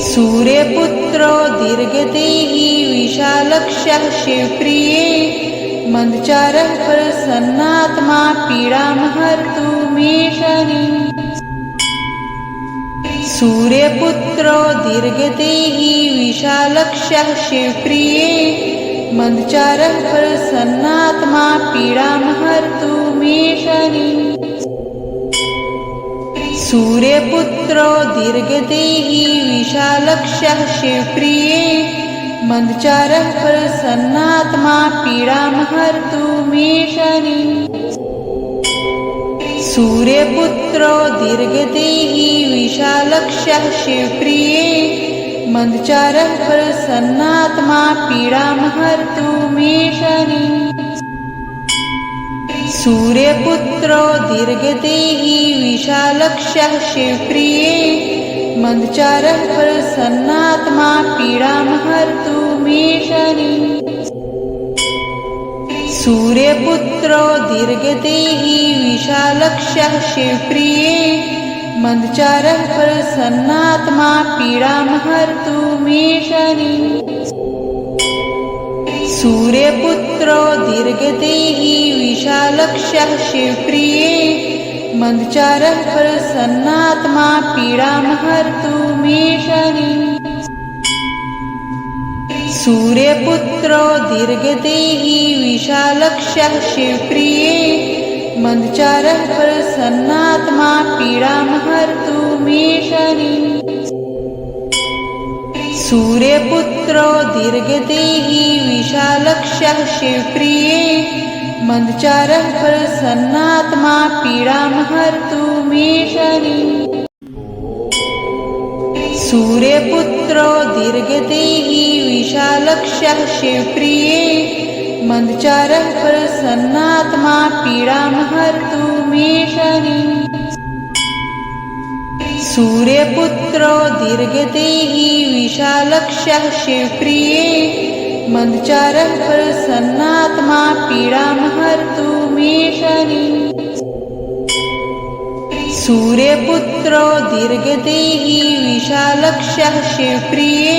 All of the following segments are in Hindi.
सूर्यपुत्रो दीर्घदेही विशालक्षः शिवप्रिये मंदचारः प्रसन्नात्मा पीडामहर्तु मे शनि। सूर्यपुत्रो दीर्घदेही विशालक्षः शिवप्रिये मंदचारः प्रसन्नात्मा पीडामहर्तु मे शनि। सूर्यपुत्रो दीर्घदेही विशालक्षः शिवप्रिये मंदचारः प्रसन्नात्मा पीडामहर्तु मे शनि। सूर्यपुत्रो दीर्घदेही विशालक्षः शिवप्रिये मंदचारः प्रसन्नात्मा पीडामहर्तु मे शनि। सूर्यपुत्रो दीर्घदेही विशालक्षः शिवप्रिये मंदचारः प्रसन्नात्मा पीडामहर्तु मे शनि। सूर्यपुत्रो दीर्घदेही विशालक्षः शिवप्रिये मंदचारः प्रसन्नात्मा पीडामहर्तु मे शनि। सूर्यपुत्रो दीर्घदेही विशालक्षः शिवप्रिये मंदचारः प्रसन्नात्मा पीडामहर्तु मे शनि। सूर्यपुत्रो दीर्घदेही विशालक्षः शिवप्रिये मंदचारः प्रसन्नात्मा पीडामहर्तु मे शनि। सूर्यपुत्रो दीर्घदेही विशालक्षः शिवप्रिये मंदचारः प्रसन्नात्मा पीडामहर्तु मे शनि। सूर्यपुत्रो दीर्घदेही विशालक्षः शिवप्रिये मंदचारः प्रसन्नात्मा पीडामहर्तु मे शनि। सूर्यपुत्रो दीर्घदेही विशालक्षः शिवप्रिये मंदचारः प्रसन्नात्मा पीडामहर्तु मे शनि। सूर्यपुत्रो दीर्घदेही विशालक्षः शिवप्रिये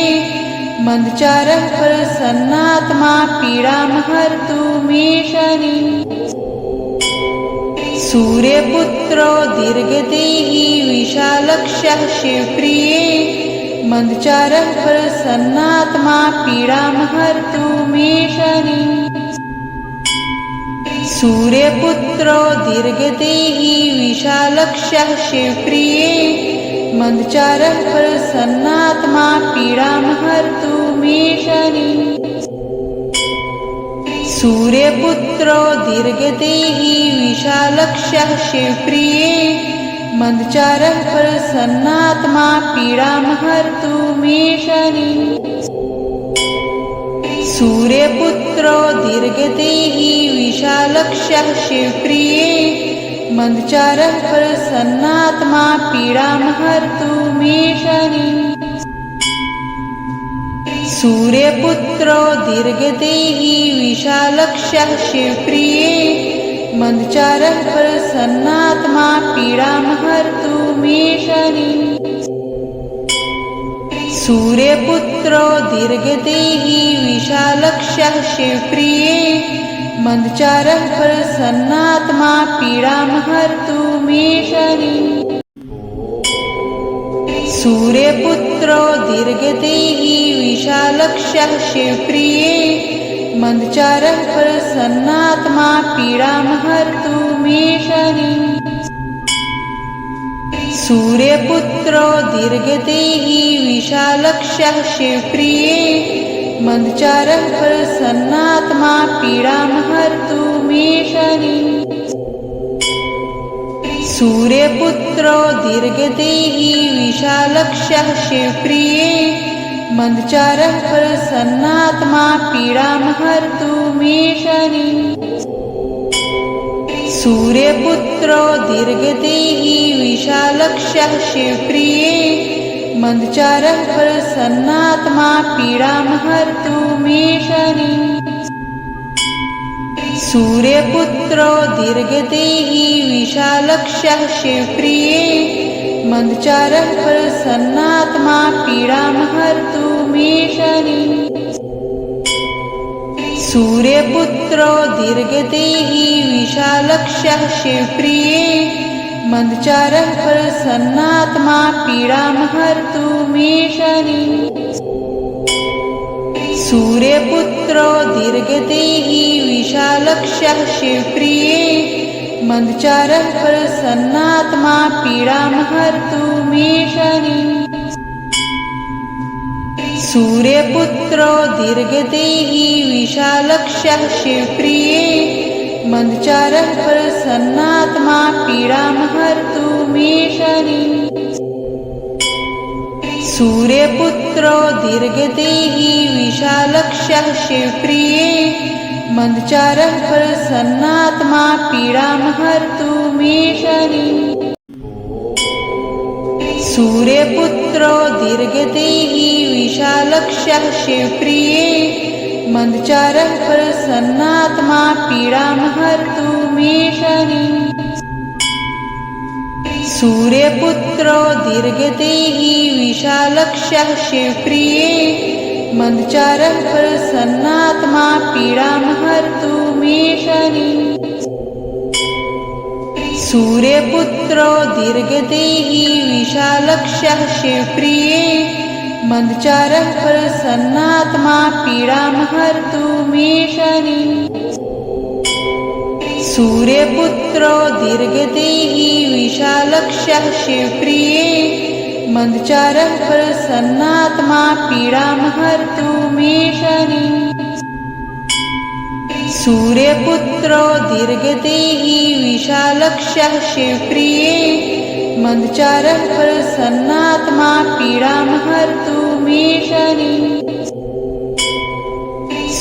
मंदचारः प्रसन्नात्मा पीडामहर्तु मे शनि। सूर्यपुत्रो दीर्घदेही विशालक्षः शिवप्रिये मंदचारः प्रसन्नात्मा पीडामहर्तु मे शनि। सूर्यपुत्रो दीर्घदेही विशालक्षः शिवप्रिये मंदचारः प्रसन्नात्मा पीडामहर्तु मे शनि। सूर्यपुत्रो दीर्घदेही विशालक्षः शिवप्रिये मंदचारः प्रसन्नात्मा पीडामहर्तु मे शनि। सूर्यपुत्रो दीर्घदेही विशालक्षः शिवप्रिये मंदचारः प्रसन्नात्मा पीडामहर्तु मे शनि। सूर्यपुत्रो दीर्घदेही विशालक्षः शिवप्रिये मंदचारः प्रसन्नात्मा पीडामहर्तु मे शनि। सूर्यपुत्रो दीर्घदेही विशालक्षः शिवप्रिये मंदचारः प्रसन्नात्मा पीडामहर्तु मे शनि। सूर्यपुत्रो दीर्घदेही विशालक्षः शिवप्रिये मंदचारः प्रसन्नात्मा पीडामहर्तु मे शनि। सूर्यपुत्रो दीर्घदेही विशालक्षः शिवप्रिये मंदचारः प्रसन्नात्मा पीडामहर्तु मे शनि। सूर्यपुत्रो दीर्घदेही विशालक्षः शिवप्रिये मंदचारः प्रसन्नात्मा पीडामहर्तु मे शनि। सूर्यपुत्रो दीर्घदेही विशालक्षः शिवप्रिये मन्दचारः प्रसन्नात्मा पीडां हर्तु मे शनि। सूर्यपुत्रो दीर्घदेही विशालक्षः शिवप्रिये मन्दचारः प्रसन्नात्मा पीडां हर्तु मे शनि। सूर्यपुत्रो दीर्घदेही विशालक्षः शिवप्रिये मन्दचारः प्रसन्नात्मा पीडां हर्तु मे शनि। सूर्यपुत्रो दीर्घदेही विशालक्षः शिवप्रिये मन्दचारः प्रसन्नात्मा पीडां हर्तु मे शनि। सूर्यपुत्रो दीर्घदेही विशालक्षः शिवप्रिये मन्दचारः प्रसन्नात्मा पीडां हर्तु मे शनि। सूर्यपुत्रो दीर्घदेही विशालक्षः शिवप्रिये मन्दचारः प्रसन्नात्मा पीडां हर्तु मे शनि। सूर्यपुत्रो दीर्घदेही विशालक्षः शिवप्रिये मन्दचारः प्रसन्नात्मा पीडां हर्तु मे शनि। सूर्यपुत्रो दीर्घदेही विशालक्षः शिवप्रिये मन्दचारः प्रसन्नात्मा पीडां हर्तु मे शनि। सूर्यपुत्रो दीर्घदेही विशालक्षः शिवप्रिये मन्दचारः प्रसन्नात्मा पीडां हर्तु मे शनि। सूर्यपुत्रो दीर्घदेही विशालक्षः शिवप्रिये मन्दचारः प्रसन्नात्मा पीडां हर्तु मे शनि। सूर्यपुत्रो दीर्घदेही विशालक्षः शिवप्रिये मन्दचारः प्रसन्नात्मा पीडां हर्तु मे शनि।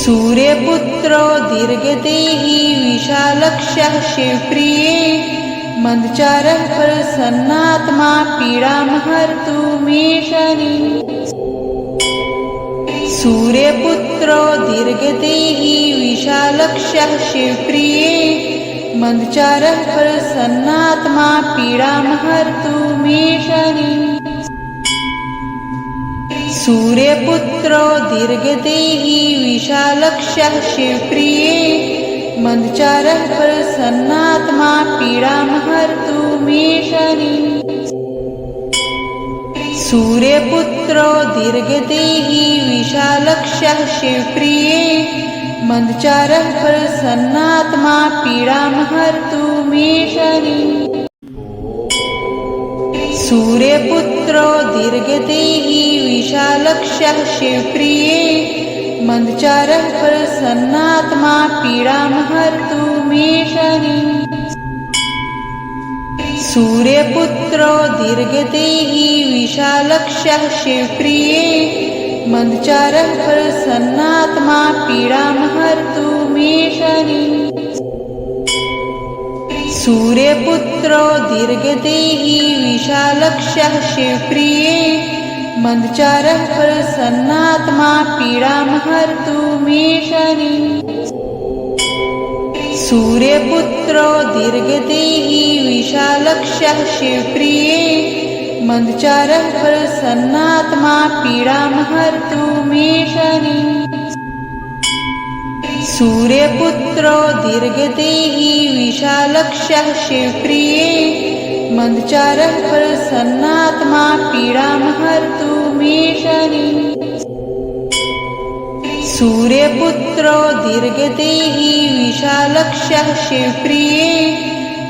सूर्यपुत्रो दीर्घदेही विशालक्षः शिवप्रिये मन्दचारः प्रसन्नात्मा पीडां हर्तु मे शनि। सूर्यपुत्रो दीर्घदेही विशालक्षः शिवप्रिये मन्दचारः प्रसन्नात्मा पीडां हर्तु मे शनि। सूर्यपुत्रो दीर्घदेही विशालक्षः शिवप्रिये मन्दचारः प्रसन्नात्मा पीडां हर्तु मे शनि। सूर्यपुत्रो दीर्घदेही विशालक्षः शिवप्रिये मन्दचारः प्रसन्नात्मा पीडां हर्तु मे शनि। सूर्यपुत्रो दीर्घदेही विशालक्षः शिवप्रिये मन्दचारः प्रसन्नात्मा पीडां हर्तु मे शनि। सूर्यपुत्रो दीर्घदेही विशालक्षः शिवप्रिये मन्दचारः प्रसन्नात्मा पीडां हर्तु मे शनि। सूर्यपुत्रो दीर्घदेही विशालक्षः शिवप्रिये मन्दचारः प्रसन्नात्मा पीडां हर्तु मे शनि। सूर्यपुत्रो दीर्घदेही विशालक्षः शिवप्रिये मन्दचारः प्रसन्नात्मा पीडां हर्तु मे शनि। सूर्यपुत्रो दीर्घदेही विशालक्षः शिवप्रिये मन्दचारः प्रसन्नात्मा पीडां हर्तु मे शनि। सूर्यपुत्रो दीर्घदेही विशालक्षः शिवप्रिये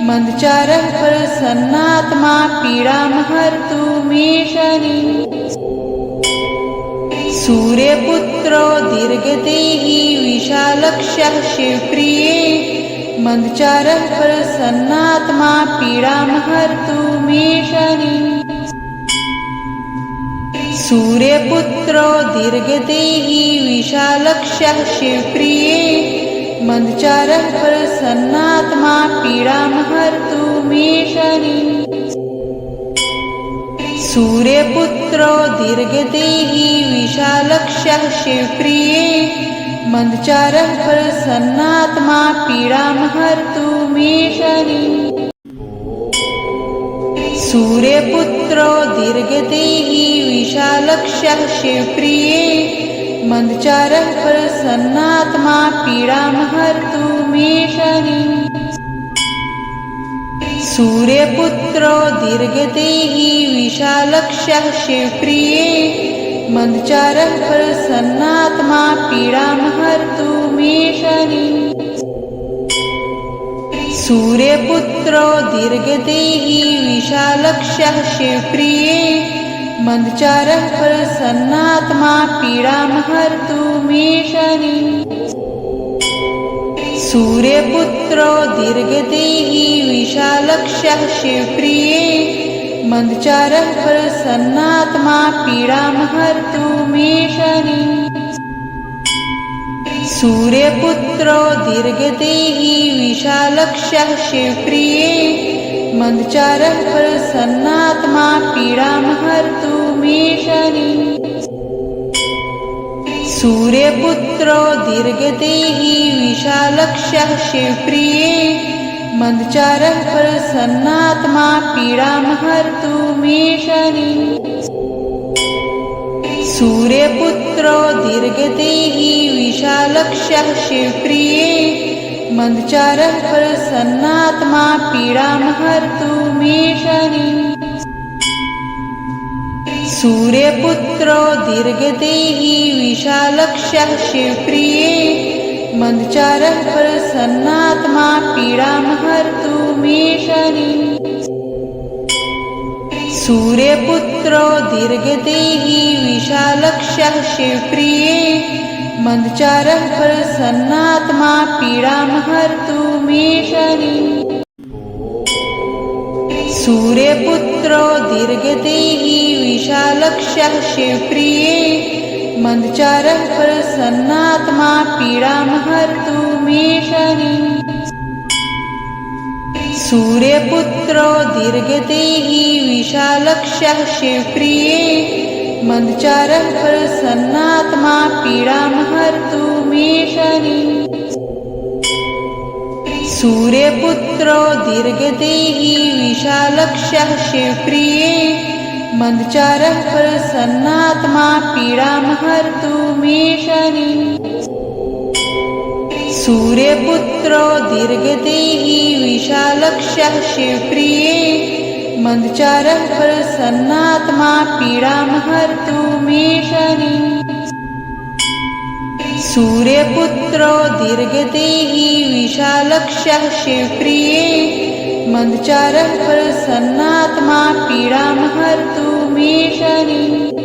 मन्दचारः प्रसन्नात्मा पीडां हर्तु मे शनि। सूर्यपुत्रो दीर्घदेही विशालक्षः शिवप्रिये मन्दचारः प्रसन्नात्मा पीडां हर्तु मे शनि। सूर्यपुत्रो दीर्घदेही विशालक्षः शिवप्रिये मन्दचारः प्रसन्नात्मा पीडां हर्तु मे शनि। सूर्यपुत्रो दीर्घदेही विशालक्षः शिवप्रिये मंदचारः प्रसन्नात्मा पीडामहर्तु मे शनिः सूर्यपुत्रो दीर्घदेही विशालक्षः शिवप्रिये मंदचारः प्रसन्नात्मा पीडामहर्तु मे शनिः सूर्यपुत्रो दीर्घदेही विशालक्षः शिवप्रिये मंदचारः प्रसन्नात्मा पीडामहर्तु मे शनिः सूर्यपुत्रो दीर्घदेही विशालक्षः शिवप्रिये मंदचारः प्रसन्नात्मा पीडामहर्तु मे शनिः सूर्यपुत्रो दीर्घदेही विशालक्षः शिवप्रिये मंदचारः प्रसन्नात्मा पीडामहर्तु मे शनिः सूर्यपुत्रो दीर्घदेही विशालक्षः शिवप्रिये मंदचारः प्रसन्नात्मा पीडामहर्तु मे शनिः सूर्यपुत्रो दीर्घदेही विशालक्षः शिवप्रिये मंदचारः प्रसन्नात्मा पीडामहर्तु मे शनिः सूर्यपुत्रो दीर्घदेही विशालक्षः शिवप्रिये मंदचारः प्रसन्नात्मा पीडामहर्तु मे शनिः सूर्यपुत्रो दीर्घदेही विशालक्षः शिवप्रिये मंदचारः प्रसन्नात्मा पीडामहर्तु मे शनिः सूर्यपुत्रो दीर्घदेही विशालक्षः शिवप्रिये मंदचारः प्रसन्नात्मा पीडामहर्तु मे शनिः सूर्यपुत्रो दीर्घदेही विशालक्षः शिवप्रिये मंदचारः प्रसन्नात्मा पीडामहर्तु मे शनिः सूर्यपुत्रो दीर्घदेही विशालक्षः शिवप्रिये मंदचारः प्रसन्नात्मा पीडामहर्तु मे शनिः सूर्यपुत्रो दीर्घदेही विशालक्षः शिवप्रिये मंदचारः प्रसन्नात्मा पीडामहर्तु मे शनिः सूर्यपुत्रो दीर्घदेही विशालक्षः शिवप्रिये मंदचारः प्रसन्नात्मा पीडामहर्तु मे शनिः सूर्यपुत्रो दीर्घदेही विशालक्षः शिवप्रिये मंदचारः प्रसन्नात्मा पीडामहर्तु मे शनिः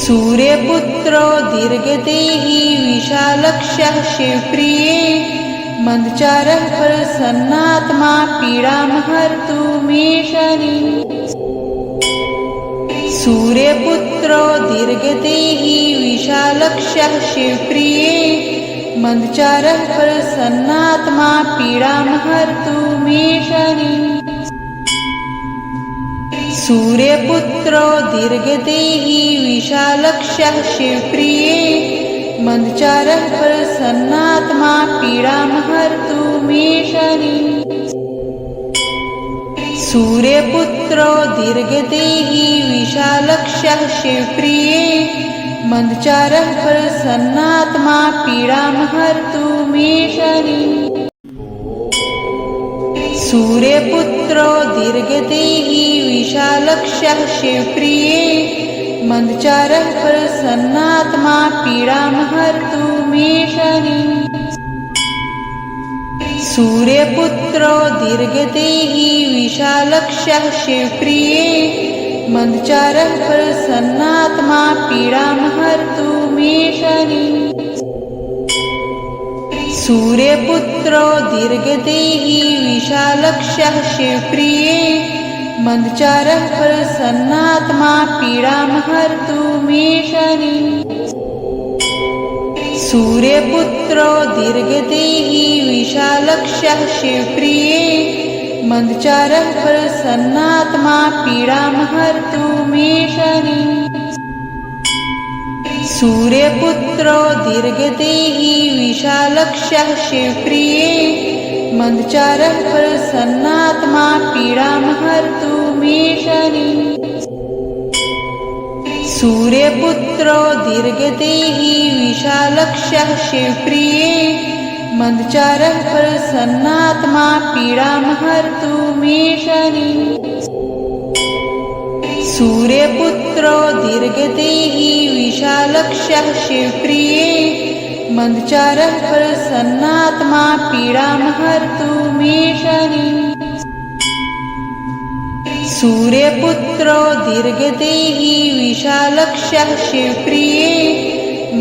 सूर्यपुत्रो दीर्घदेही विशालक्षः शिवप्रिये मंदचारः प्रसन्नात्मा पीडामहर्तु मे शनिः सूर्यपुत्रो दीर्घदेही विशालक्षः शिवप्रिये मंदचारः प्रसन्नात्मा पीडामहर्तु मे शनिः सूर्यपुत्रो दीर्घदेही विशालक्षः शिवप्रिये मंदचारः प्रसन्नात्मा पीडामहर्तु मे शनिः सूर्यपुत्रो दीर्घदेही विशालक्षः शिवप्रिये मंदचारः प्रसन्नात्मा पीडामहर्तु मे शनिः सूर्यपुत्रो दीर्घदेही विशालक्षः शिवप्रिये मंदचारः प्रसन्नात्मा पीडामहर्तु मे शनिः सूर्यपुत्रो दीर्घदेही विशालक्षः शिवप्रिये मंदचारः प्रसन्नात्मा पीडामहर्तु मे शनिः सूर्यपुत्रो दीर्घदेही विशालक्षः शिवप्रिये मंदचारः प्रसन्नात्मा पीडामहर्तु मे शनिः सूर्यपुत्रो दीर्घदेही विशालक्षः शिवप्रिये मन्दचारः प्रसन्नात्मा पीडामहर्तु मे शनिः सूर्यपुत्रो दीर्घदेही विशालक्षः शिवप्रिये मन्दचारः प्रसन्नात्मा पीडामहर्तु मे शनिः सूर्यपुत्रो दीर्घदेही विशालक्षः शिवप्रिये मन्दचारः प्रसन्नात्मा पीडामहर्तु मे शनिः सूर्यपुत्रो दीर्घदेही विशालक्षः शिवप्रिये मन्दचारः प्रसन्नात्मा पीडामहर्तु मे शनिः सूर्यपुत्रो दीर्घदेही विशालक्षः शिवप्रिये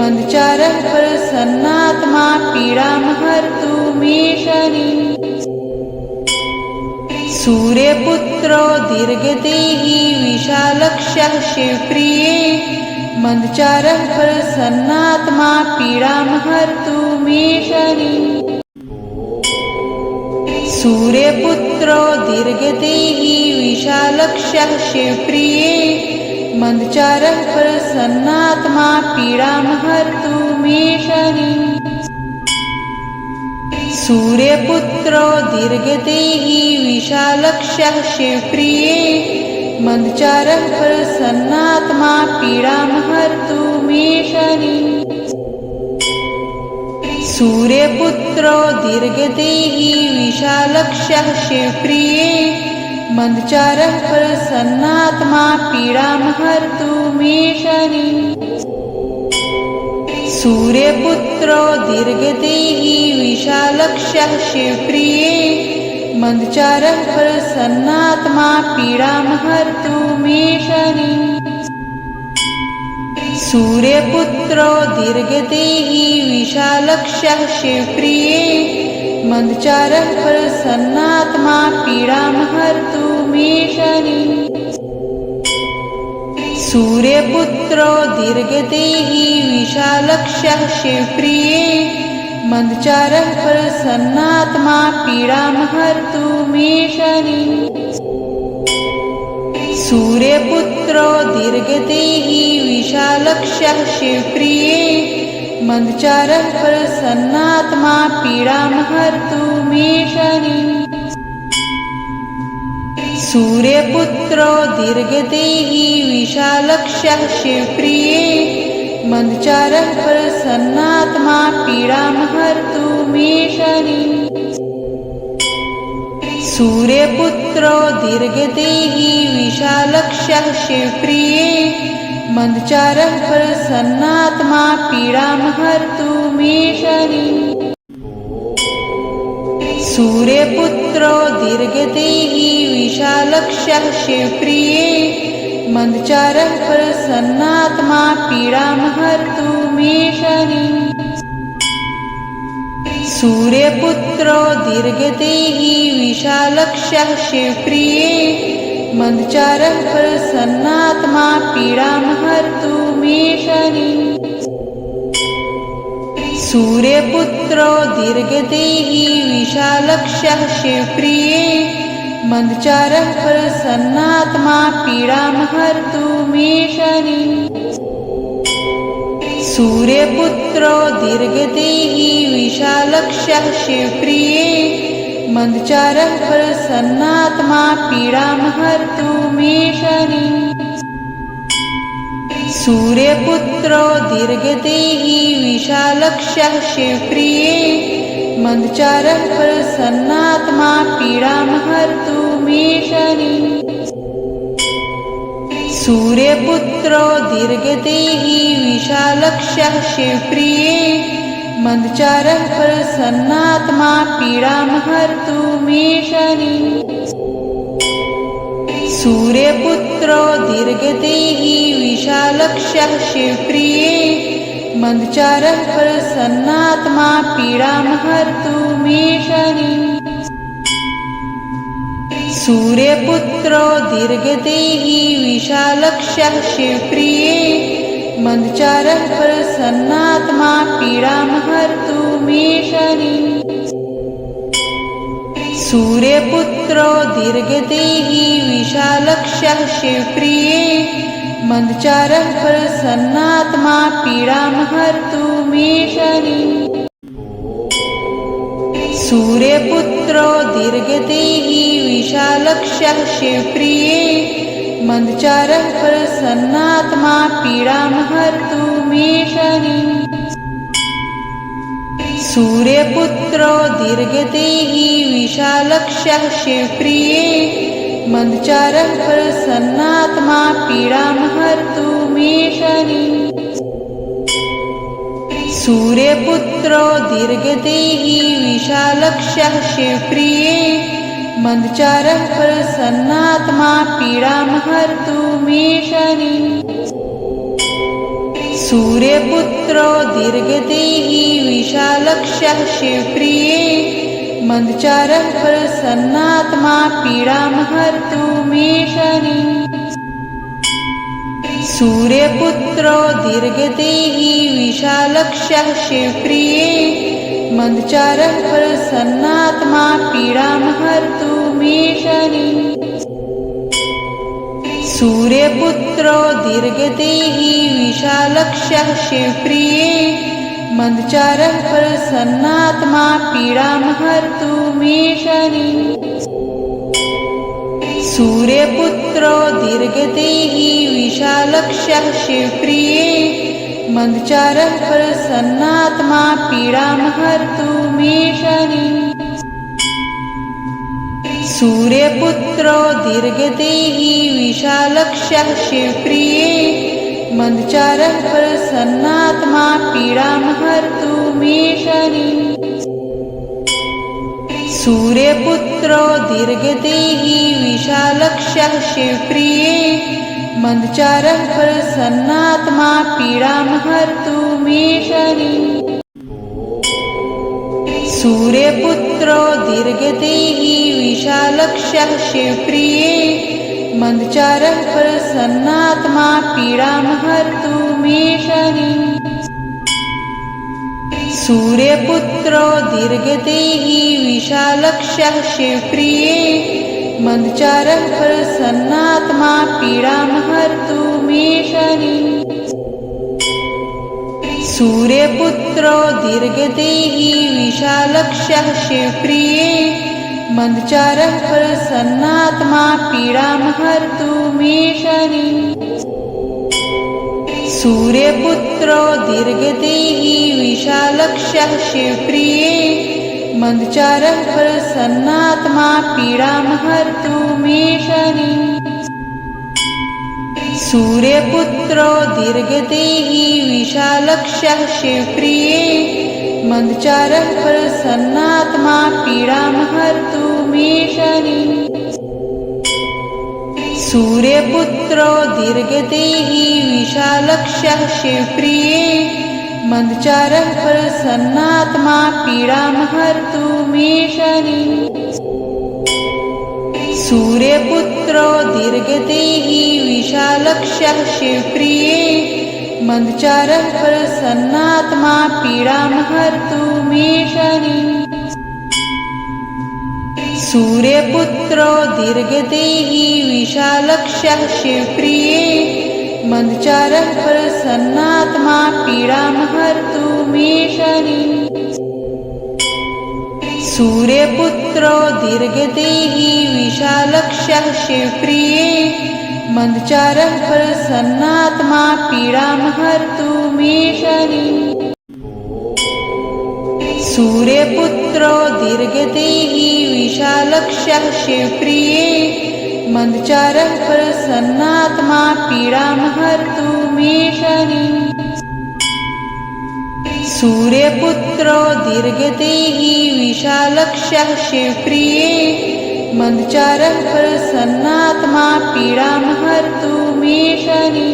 मन्दचारः प्रसन्नात्मा पीडामहर्तु मे शनिः सूर्यपुत्रो दीर्घदेही विशालक्षः शिवप्रिये मन्दचारः प्रसन्नात्मा पीडामहर्तु मे शनिः सूर्यपुत्रो दीर्घदेही विशालक्षः शिवप्रिये मन्दचारः प्रसन्नात्मा पीडामहर्तु मे शनिः सूर्यपुत्रो दीर्घदेही विशालक्षः शिवप्रिये मन्दचारः प्रसन्नात्मा पीडामहर्तु मे शनिः सूर्यपुत्रो दीर्घदेही विशालक्षः शिवप्रिये मन्दचारः प्रसन्नात्मा पीडामहर्तु मे शनिः सूर्यपुत्रो दीर्घदेही विशालक्षः शिवप्रिये मन्दचारः प्रसन्नात्मा पीडामहर्तु मे शनिः सूर्यपुत्रो दीर्घदेही विशालक्षः शिवप्रिये मन्दचारः प्रसन्नात्मा पीडामहर्तु मे शनिः सूर्यपुत्रो दीर्घदेही विशालक्षः शिवप्रिये मन्दचारः प्रसन्नात्मा पीडामहर्तु मे शनिः सूर्यपुत्रो दीर्घदेही विशालक्षः शिवप्रिये मन्दचारः प्रसन्नात्मा पीडामहर्तु मे शनिः सूर्यपुत्रो दीर्घदेही विशालक्षः शिवप्रिये मन्दचारः प्रसन्नात्मा पीडामहर्तु मे शनिः सूर्यपुत्रो दीर्घदेही विशालक्षः शिवप्रिये मन्दचारः प्रसन्नात्मा पीडामहर्तु मे शनिः सूर्यपुत्रो दीर्घदेही विशालक्षः शिवप्रिये मन्दचारः प्रसन्नात्मा पीडामहर्तु मे शनिः सूर्यपुत्रो दीर्घदेही विशालक्षः शिवप्रिये मन्दचारः प्रसन्नात्मा पीडामहर्तु मे शनिः सूर्यपुत्रो दीर्घदेही विशालक्षः शिवप्रिये मन्दचारः प्रसन्नात्मा पीडामहर्तु मे शनिः सूर्यपुत्रो दीर्घदेही विशालक्षः शिवप्रिये मन्दचारः प्रसन्नात्मा पीडामहर्तु मे शनिः सूर्यपुत्रो दीर्घदेही विशालक्षः शिवप्रिये मन्दचारः प्रसन्नात्मा पीडामहर्तु मे शनिः सूर्यपुत्रो दीर्घदेही विशालक्षः शिवप्रिये मन्दचारः प्रसन्नात्मा पीडामहर्तु मे शनिः सूर्यपुत्रो दीर्घदेही विशालक्षः शिवप्रिये मन्दचारः प्रसन्नात्मा पीडामहर्तु मे शनिः सूर्यपुत्रो दीर्घदेही विशालक्षः शिवप्रिये मन्दचारः प्रसन्नात्मा पीडामहर्तु मे शनिः सूर्यपुत्रो दीर्घदेही विशालक्षः शिवप्रिये मंदचारः प्रसन्नात्मा पीडां हर्तु मे शनि सूर्यपुत्रो दीर्घदेही विशालक्षः शिवप्रिये मंदचारः प्रसन्नात्मा पीडां हर्तु मे शनि सूर्यपुत्रो दीर्घदेही विशालक्षः शिवप्रिये मंदचारः प्रसन्नात्मा पीडां हर्तु मे शनि सूर्यपुत्रो दीर्घदेही विशालक्षः शिवप्रिये मंदचारः प्रसन्नात्मा पीडां हर्तु मे शनि सूर्यपुत्रो दीर्घदेही विशालक्षः शिवप्रिये मंदचारः प्रसन्नात्मा पीडां हर्तु मे शनि सूर्यपुत्रो दीर्घदेही विशालक्षः शिवप्रिये मंदचारः प्रसन्नात्मा पीडां हर्तु मे शनि सूर्यपुत्रो दीर्घदेही विशालक्षः शिवप्रिये मंदचारः प्रसन्नात्मा पीडां हर्तु मे शनि सूर्यपुत्रो दीर्घदेही विशालक्षः शिवप्रिये मंदचारः प्रसन्नात्मा पीडां हर्तु मे शनि सूर्यपुत्रो दीर्घदेही विशालक्षः शिवप्रिये मंदचारः प्रसन्नात्मा पीडां हर्तु मे शनि सूर्यपुत्रो दीर्घदेही विशालक्षः शिवप्रिये मंदचारः प्रसन्नात्मा पीडां हर्तु मे शनि सूर्यपुत्रो दीर्घदेही विशालक्षः शिवप्रिये मंदचारः प्रसन्नात्मा पीडां हर्तु मे शनि सूर्यपुत्रो दीर्घदेही विशालक्षः शिवप्रिये मंदचारः प्रसन्नात्मा पीडां हर्तु मे शनि सूर्यपुत्रो दीर्घदेही विशालक्षः शिवप्रिये मंदचारः प्रसन्नात्मा पीडां हर्तु मे शनि सूर्यपुत्रो दीर्घदेही विशालक्षः शिवप्रिये मंदचारः प्रसन्नात्मा पीडां हर्तु मे शनि सूर्यपुत्रो दीर्घदेही विशालक्षः शिवप्रिये मंदचारः प्रसन्नात्मा पीडां हर्तु मे शनि सूर्यपुत्रो दीर्घदेही विशालक्षः शिवप्रिये मंदचारः प्रसन्नात्मा पीडां हर्तु मे शनि सूर्यपुत्रो दीर्घदेही विशालक्षः शिवप्रिये मंदचारः प्रसन्नात्मा पीडां हर्तु मे शनि सूर्यपुत्रो दीर्घदेही विशालक्षः शिवप्रिये मंदचारः प्रसन्नात्मा पीडां हर्तु मे शनि सूर्यपुत्रो दीर्घदेही विशालक्षः शिवप्रिये मंदचारः प्रसन्नात्मा पीडां हर्तु मे शनि सूर्यपुत्रो दीर्घदेही विशालक्षः शिवप्रिये मंदचारः प्रसन्नात्मा पीडां हर्तु मे शनि सूर्यपुत्रो दीर्घदेही विशालक्षः शिवप्रिये मंदचारः प्रसन्नात्मा पीडां हर्तु मे शनि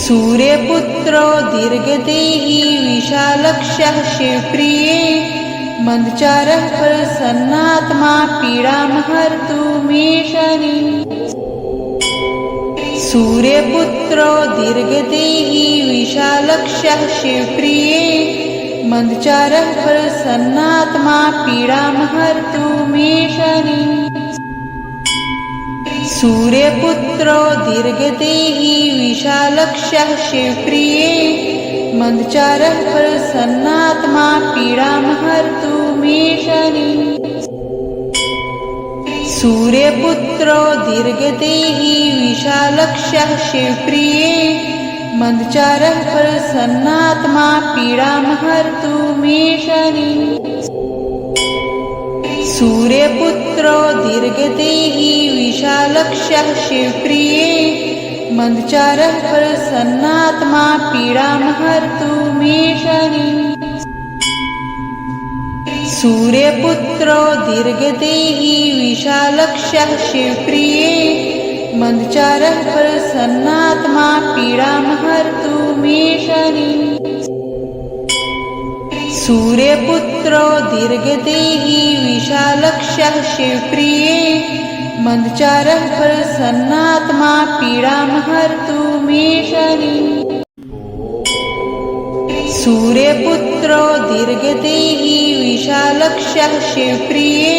सूर्यपुत्रो दीर्घदेही विशालक्षः शिवप्रिये मंदचारः प्रसन्नात्मा पीडां हर्तु मे शनि सूर्यपुत्रो दीर्घदेही विशालक्षः शिवप्रिये मन्दचारः प्रसन्नात्मा पीडामहर्तु मे शनिः सूर्यपुत्रो दीर्घदेही विशालक्षः शिवप्रिये मन्दचारः प्रसन्नात्मा पीडामहर्तु मे शनिः सूर्यपुत्रो दीर्घदेही विशालक्षः शिवप्रिये मन्दचारः प्रसन्नात्मा पीडामहर्तु मे शनिः सूर्यपुत्रो दीर्घदेही विशालक्षः शिवप्रिये मन्दचारः प्रसन्नात्मा पीडामहर्तु मे शनिः सूर्यपुत्रो दीर्घदेही विशालक्षः शिवप्रिये मन्दचारः प्रसन्नात्मा पीडामहर्तु मे शनिः सूर्यपुत्रो दीर्घदेही विशालक्षः शिवप्रिये मन्दचारः प्रसन्नात्मा पीडामहर्तु मे शनिः सूर्यपुत्रो दीर्घदेही विशालक्षः शिवप्रिये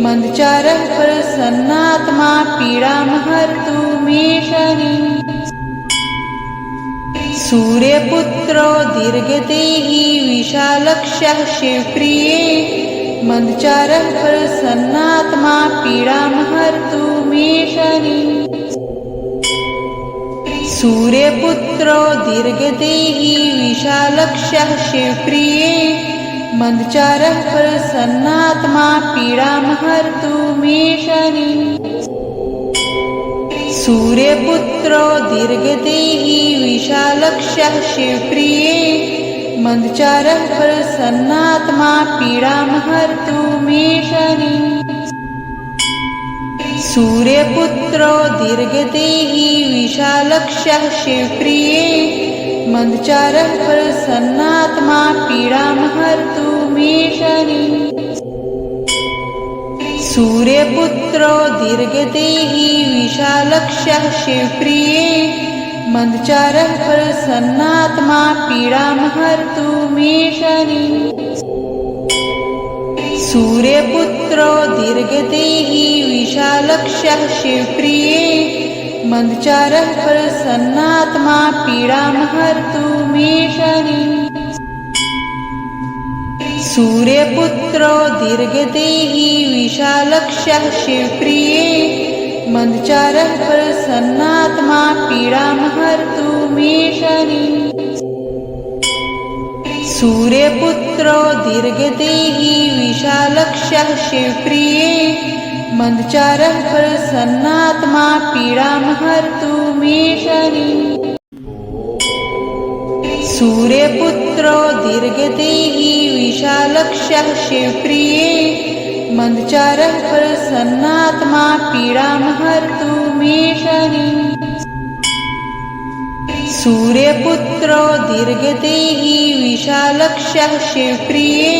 मन्दचारः प्रसन्नात्मा पीडामहर्तु मे शनिः सूर्यपुत्रो दीर्घदेही विशालक्षः शिवप्रिये मन्दचारः प्रसन्नात्मा पीडामहर्तु मे शनिः सूर्यपुत्रो दीर्घदेही विशालक्षः शिवप्रिये मन्दचारः प्रसन्नात्मा पीडामहर्तु मे शनिः सूर्यपुत्रो दीर्घदेही विशालक्षः शिवप्रिये मन्दचारः प्रसन्नात्मा पीडामहर्तु मे शनिः सूर्यपुत्रो दीर्घदेही विशालक्षः शिवप्रिये मन्दचारः प्रसन्नात्मा पीडामहर्तु मे शनिः सूर्यपुत्रो दीर्घदेही विशालक्षः शिवप्रिये मन्दचारः प्रसन्नात्मा पीडामहर्तु मे शनिः सूर्यपुत्रो दीर्घदेही विशालक्षः शिवप्रिये मन्दचारः प्रसन्नात्मा पीडामहर्तु मे शनिः सूर्यपुत्रो दीर्घदेही विशालक्षः शिवप्रिये मन्दचारः प्रसन्नात्मा पीडामहर्तु मे शनिः सूर्यपुत्रो दीर्घदेही विशालक्षः शिवप्रिये मन्दचारः प्रसन्नात्मा पीडामहर्तु मे शनिः सूर्यपुत्रो दीर्घदेही विशालक्षः शिवप्रिये मन्दचारः प्रसन्नात्मा पीडामहर्तु मे शनिः सूर्यपुत्रो दीर्घदेही विशालक्षः शिवप्रिये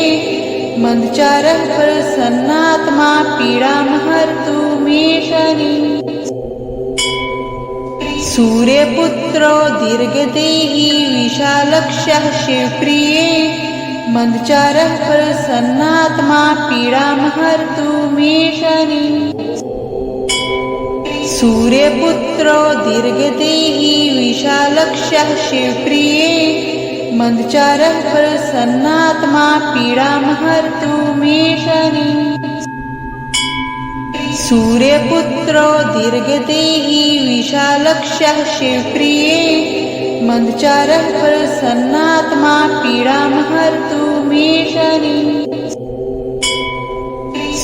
मन्दचारः प्रसन्नात्मा पीडामहर्तु मे शनिः सूर्यपुत्रो दीर्घदेही विशालक्षः शिवप्रिये मन्दचारः प्रसन्नात्मा पीडामहर्तु मे शनिः सूर्यपुत्रो दीर्घदेही विशालक्षः शिवप्रिये मन्दचारः प्रसन्नात्मा पीडामहर्तु मे शनिः सूर्यपुत्रो दीर्घदेही विशालक्षः शिवप्रिये मन्दचारः प्रसन्नात्मा पीडामहर्तु मे शनिः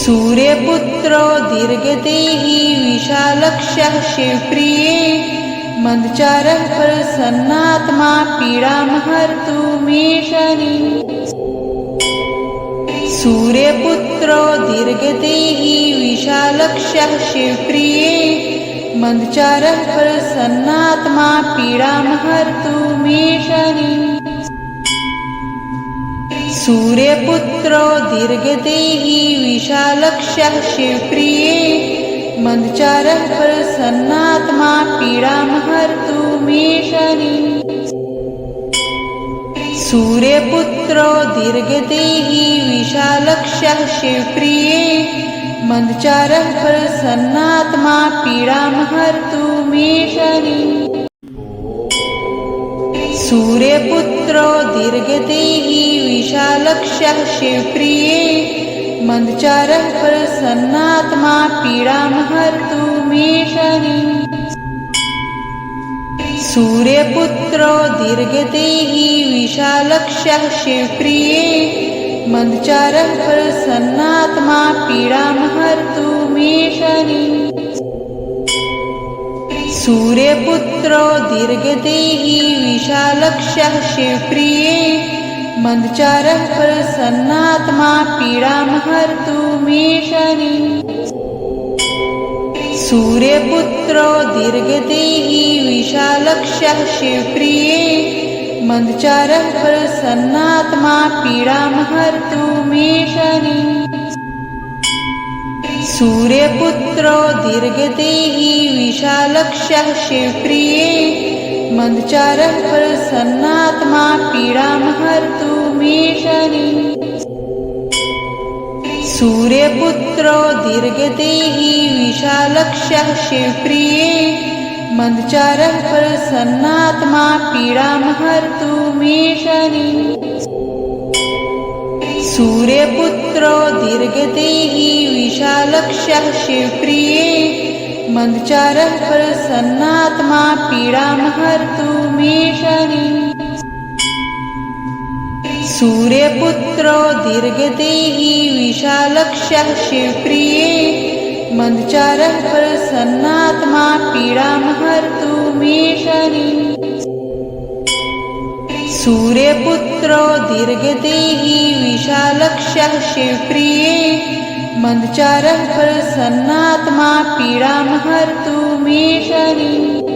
सूर्यपुत्रो दीर्घदेही विशालक्षः शिवप्रिये मन्दचारः प्रसन्नात्मा पीडामहर्तु मे शनिः सूर्यपुत्रो दीर्घदेही विशालक्षः शिवप्रिये मन्दचारः प्रसन्नात्मा पीडामहर्तु मे शनिः सूर्यपुत्रो दीर्घदेही विशालक्षः शिवप्रिये मन्दचारः प्रसन्नात्मा पीडामहर्तु मे शनिः सूर्यपुत्रो दीर्घदेही विशालक्षः शिवप्रिये मंदचारः प्रसन्नात्मा पीडां हर्तु मे शनि सूर्यपुत्रो दीर्घदेही विशालक्षः शिवप्रिये मंदचारः प्रसन्नात्मा पीडां हर्तु मे शनि सूर्यपुत्रो दीर्घदेही विशालक्षः शिवप्रिये मंदचारः प्रसन्नात्मा पीडां हर्तु मे शनि सूर्यपुत्रो दीर्घदेही विशालक्षः शिवप्रिये मंदचारः प्रसन्नात्मा पीडां हर्तु मे शनि सूर्यपुत्रो दीर्घदेही विशालक्षः शिवप्रिये मंदचारः प्रसन्नात्मा पीडां हर्तु मे शनि सूर्यपुत्रो दीर्घदेही विशालक्षः शिवप्रिये मंदचारः प्रसन्नात्मा पीडां हर्तु मे शनि सूर्यपुत्रो दीर्घदेही विशालक्षः शिवप्रिये मंदचारः प्रसन्नात्मा पीडां हर्तु मे शनि सूर्यपुत्रो दीर्घदेही विशालक्षः शिवप्रिये मंदचारः प्रसन्नात्मा पीडां हर्तु मे शनि सूर्यपुत्रो दीर्घदेही विशालक्षः शिवप्रिये मंदचारः प्रसन्नात्मा पीडां हर्तु मे शनि सूर्यपुत्रो दीर्घदेही विशालक्षः शिवप्रिये मंदचारः प्रसन्नात्मा पीडां हर्तु मे शनि